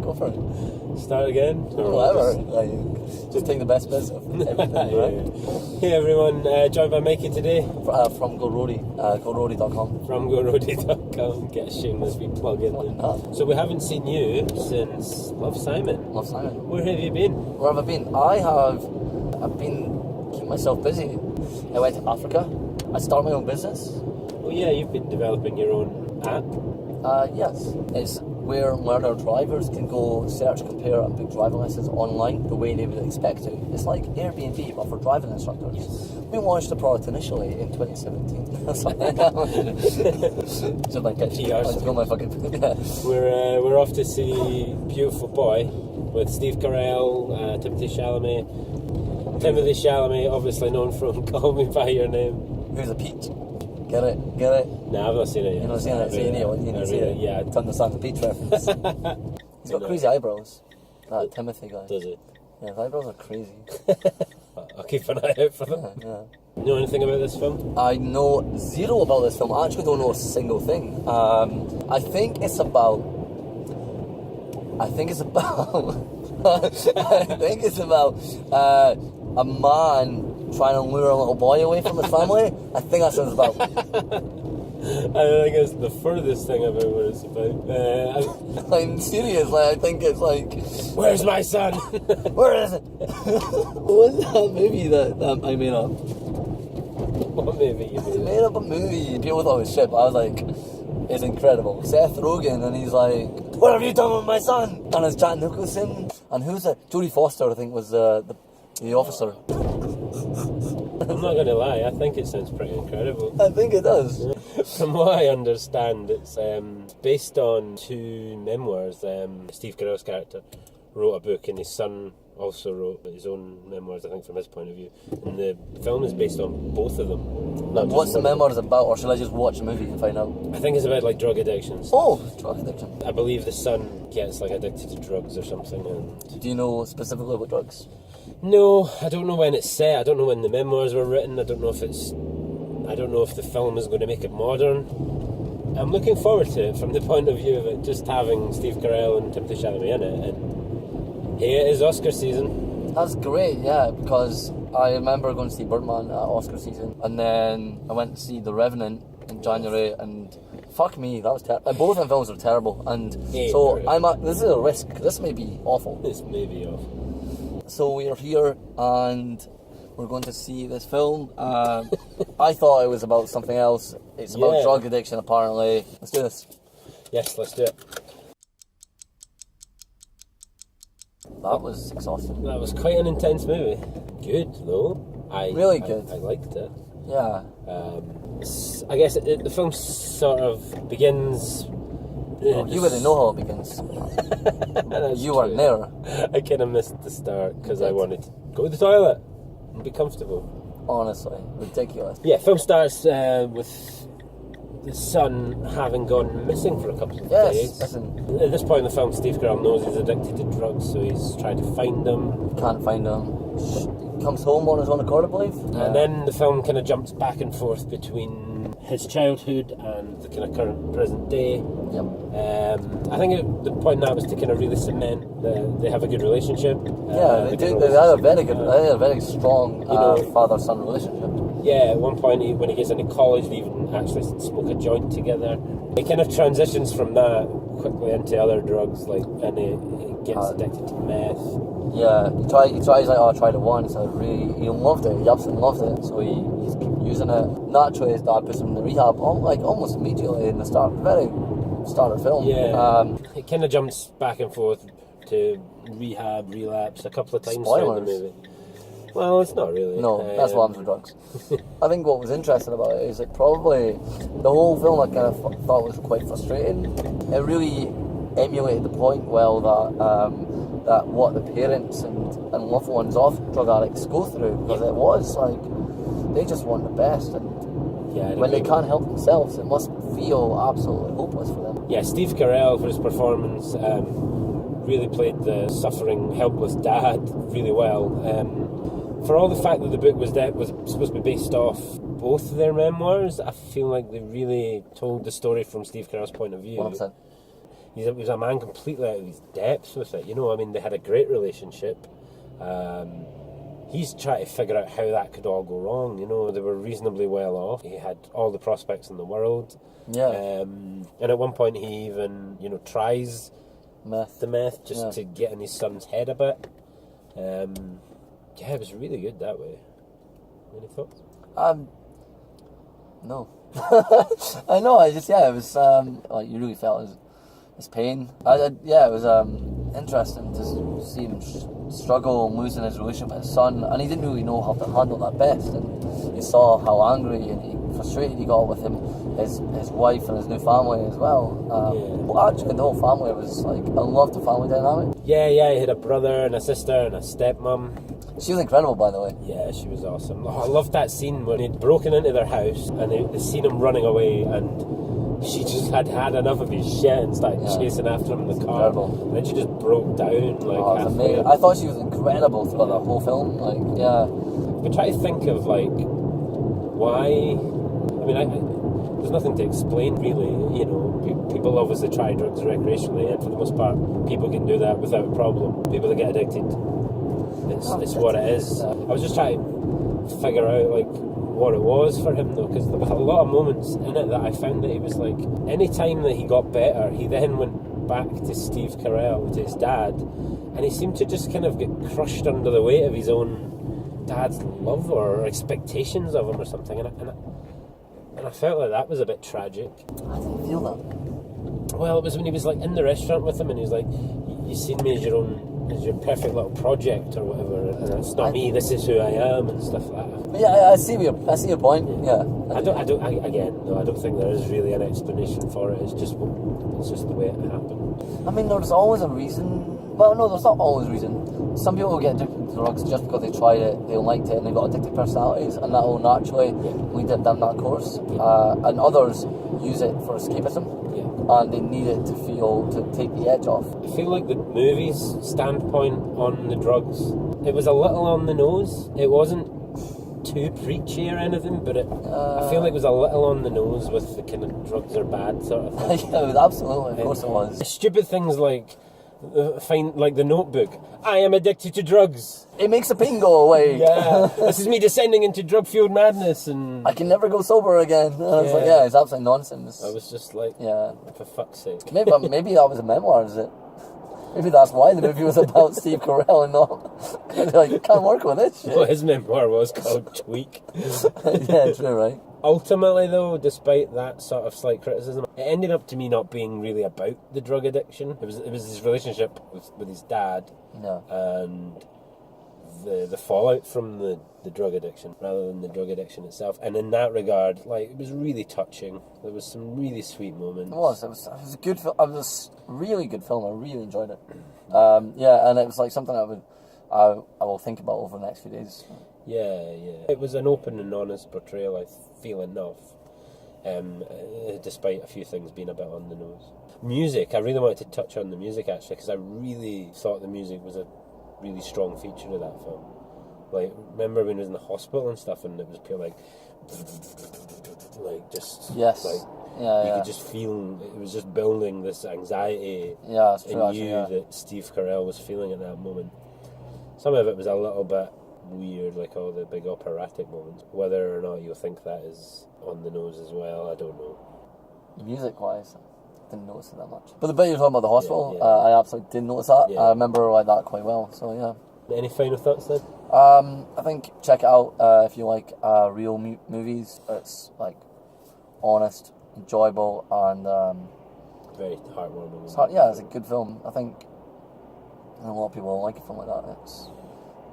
Go for it. Start again? Whatever. Like, just take the best bits of everything, right? Hey everyone, joined by Mikey today. From GoRoadie, GoRoadie.com. From GoRoadie.com. Get a shameless wee plug in there. So we haven't seen you since Love Simon. Love Simon. Where have you been? Where have I been? I've been keeping myself busy. I went to Africa. I started my own business. Oh yeah, you've been developing your own app. Yes. It's where learner drivers can go search, compare and book driving lessons online the way they would expect to. It's like Airbnb but for driving instructors. Yes. We launched the product initially in 2017. Just my pitch. Let's go my fucking We're off to see Beautiful Boy with Steve Carell, Timothy Chalamet. Timothy Chalamet, obviously known from Call Me By Your Name. Who's a peach? Get it? Nah, I've not seen it yet. You've not seen it? So you need to see it. Yeah. To understand the peach reference. He's got crazy eyebrows. That Timothy guy. Does it? Yeah, his eyebrows are crazy. I'll keep an eye out for them. Yeah. Know anything about this film? I know zero about this film. I actually don't know a single thing. I think it's about a man trying to lure a little boy away from his family. I think that's what it's about. I think it's the furthest thing about what it's about. I'm serious. I think it's like, where's my son? Where is it? What was that movie that I made up? What movie you I made up a movie. People thought it was shit, but I was like, it's incredible. Seth Rogen, and he's like, what have you done with my son? And it's Jack Nicholson. And who's it? Jodie Foster, I think, was the officer. I'm not going to lie, I think it sounds pretty incredible. I think it does. From what I understand, it's based on two memoirs. Steve Carell's character wrote a book, and his son also wrote his own memoirs, I think, from his point of view. And the film is based on both of them. What's the memoirs about, or should I just watch the movie and find out? I think it's about like drug addictions. Oh, drug addiction. I believe the son gets like addicted to drugs or something. And do you know specifically what drugs? No, I don't know when it's set. I don't know when the memoirs were written. I don't know if the film is going to make it modern. I'm looking forward to it from the point of view of it just having Steve Carell and Timothy Chalamet in it. And here it is Oscar season. That's great, yeah, because I remember going to see Birdman at Oscar season, and then I went to see The Revenant in January, and fuck me, that was terrible. Both of them films were terrible, and so this is a risk. This may be awful. This may be awful. So we are here, and we're going to see this film. I thought it was about something else. It's about drug addiction, apparently. Let's do this. Yes, let's do it. That was exhausting. That was quite an intense movie. Good, though. Really good. I liked it. Yeah. I guess the film sort of begins... you wouldn't know how it begins. You weren't there. I kind of missed the start because I wanted to go to the toilet and be comfortable. Honestly, ridiculous. Yeah, film starts with the son having gone missing for a couple of days. Listen. At this point in the film, Steve Carell knows he's addicted to drugs, so he's trying to find him. Can't find him. Comes home on his own accord, I believe. And then the film kind of jumps back and forth between his childhood and the kind of current present day. Yep. I think the point now was to kind of really cement that they have a good relationship. They do. They had a very strong father-son relationship. Yeah, at one point when he gets into college, they even actually smoke a joint together. He kind of transitions from that quickly into other drugs, and he gets addicted to meth. Yeah, he tries like, I tried it once, he loved it, he absolutely loved it, so he's using it. Naturally, his dad puts him in the rehab, almost immediately in the start of the film. Yeah, it kind of jumps back and forth to rehab, relapse a couple of times throughout the movie. Well, it's not really. No, that's what happens with drugs. I think what was interesting about it is probably the whole film I kind of thought was quite frustrating. It really emulated the point well that what the parents and loved ones of drug addicts go through, because it was like they just want the best, and when they can't help themselves, it must feel absolutely hopeless for them. Yeah, Steve Carell, for his performance, really played the suffering, helpless dad really well. For all the fact that the book was supposed to be based off both of their memoirs, I feel like they really told the story from Steve Carell's point of view. 100%. he was a man completely out of his depths with it. You know, I mean, they had a great relationship. He's trying to figure out how that could all go wrong. You know, they were reasonably well off. He had all the prospects in the world. Yeah. And at one point he even, you know, tries the meth just to get in his son's head a bit. Yeah, it was really good that way. Any thoughts? No. I know, it was, like, you really felt his pain. It was, interesting to see him struggle and losing his relationship with his son, and he didn't really know how to handle that best, and you saw how angry and frustrated he got with his wife and his new family as well. Well, actually, the whole family was, like, I loved the family dynamic. Yeah, he had a brother and a sister and a stepmom. She was incredible, by the way. Yeah, she was awesome. Oh, I loved that scene when he'd broken into their house and they seen him running away, and she just had enough of his shit and started chasing after him in the car. Incredible. And then she just broke down, like, halfway. I thought she was incredible throughout the whole film. Like, yeah. We try to think of, like, why. I mean, there's nothing to explain, really. You know, people obviously try drugs recreationally, and for the most part, people can do that without a problem. People that get addicted, it's what it is. I was just trying to figure out, like, what it was for him, though, because there was a lot of moments in it that I found that he was like, any time that he got better, he then went back to Steve Carell, to his dad, and he seemed to just kind of get crushed under the weight of his own dad's love or expectations of him or something, and I felt like that was a bit tragic. I didn't feel that. Well, it was when he was, like, in the restaurant with him and he was like, you seen me as your perfect little project or whatever, and it's not me, this is who I am and stuff like that. But yeah, I see your point. Yeah. I don't think there is really an explanation for it. It's just the way it happened. I mean, there's always a reason. Well, no, there's not always a reason. Some people get addicted to drugs just because they tried it, they liked it, and they've got addictive personalities, and that will naturally lead them down that course. And others use it for escapism, and they need it to take the edge off. I feel like the movie's standpoint on the drugs, it was a little on the nose. It wasn't too preachy or anything, but I feel like it was a little on the nose with the kind of drugs are bad sort of thing. Yeah, it was absolutely, of course it was. Stupid things like the Notebook. I am addicted to drugs. It makes the pain go away. Yeah, this is me descending into drug-fueled madness, and I can never go sober again. And I was like, it's absolute nonsense. I was just like, for fuck's sake. Maybe that was a memoir, is it? Maybe that's why the movie was about Steve Carell and not. Like, you can't work with this shit. Well, his memoir was called Tweak. Yeah, true, right? Ultimately, though, despite that sort of slight criticism, it ended up to me not being really about the drug addiction. It was his relationship with his dad, and the fallout from the drug addiction, rather than the drug addiction itself. And in that regard, like, it was really touching. There was some really sweet moments. It was a good film. It was a really good film. I really enjoyed it. And it was like something I will think about over the next few days. Yeah. It was an open and honest portrayal, I feel enough, despite a few things being a bit on the nose. Music, I really wanted to touch on the music, actually, because I really thought the music was a really strong feature of that film. Like, remember when he was in the hospital and stuff, and it was pure, like just... Yes. Like, you could just feel, it was just building this anxiety in you that Steve Carell was feeling at that moment. Some of it was a little bit weird, like all the big operatic moments. Whether or not you'll think that is on the nose as well, I don't know. Music-wise, I didn't notice it that much. But the bit you're talking about the hospital, I absolutely did notice that. I remember like that quite well, so yeah. Any final thoughts then? I think check it out if you like real movies. It's like honest, enjoyable, and very heartwarming. It's a good film. I think a lot of people don't like a film like that. It's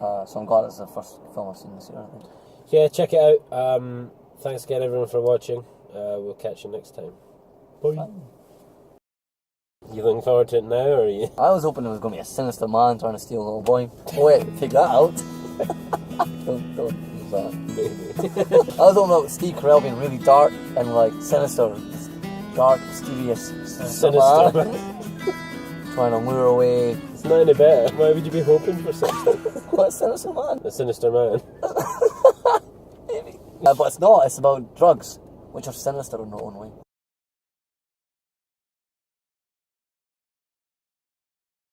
so I'm glad it's the first film I've seen this year, I think. Yeah, check it out. Thanks again, everyone, for watching. We'll catch you next time. Bye. You looking forward to it now, or are you? I was hoping it was going to be a sinister man trying to steal a little boy. Oh, wait, take that out. don't use that. Maybe. I was hoping about Steve Carell being really dark and like sinister. Dark, mysterious, sinister man. Trying to lure away. It's not any better. Why would you be hoping for something? What, a sinister man? A sinister man. Maybe. But it's not, it's about drugs, which are sinister in their own way.